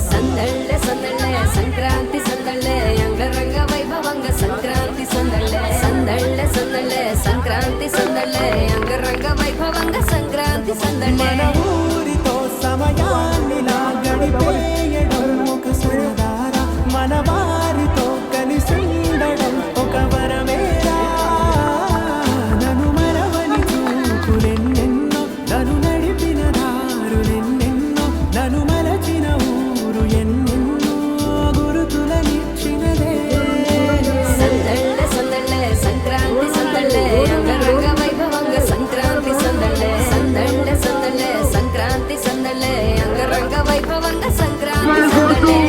సందళ్ళే సందళ్ళే సంక్రాంతి సందళ్ళే అంగరంగ వైభవంగ సంక్రాంతి సందళ్ళే సందళ్ళే సందళ్ళే సంక్రాంతి సందళ్ళే అంగరంగ వైభవంగ సంక్రాంతి సందళ్ళే ఊరితో సమయాన్నిలా గడిపేయడం ఒక సరదార మన వారితో కలిసి ఉండడం ఒక వరమేరా నన్ను మరవని చూపులెన్నెన్నో నన్ను నడిపిన దారులెన్నెన్నో నన్ను మలచిన ఊరు ఎన్నెన్నో గురుతులనిచ్చినదే సందళ్ళే సందళ్ళే సంక్రాంతి సందళ్ళే అంగరంగ వైభవంగ సంక్రాంతి సందళ్ళే సందళ్ళే సందళ్ళే సంక్రాంతి సందళ్ళే అంగరంగ వైభవంగ సంక్రాంతి సందళ్ళే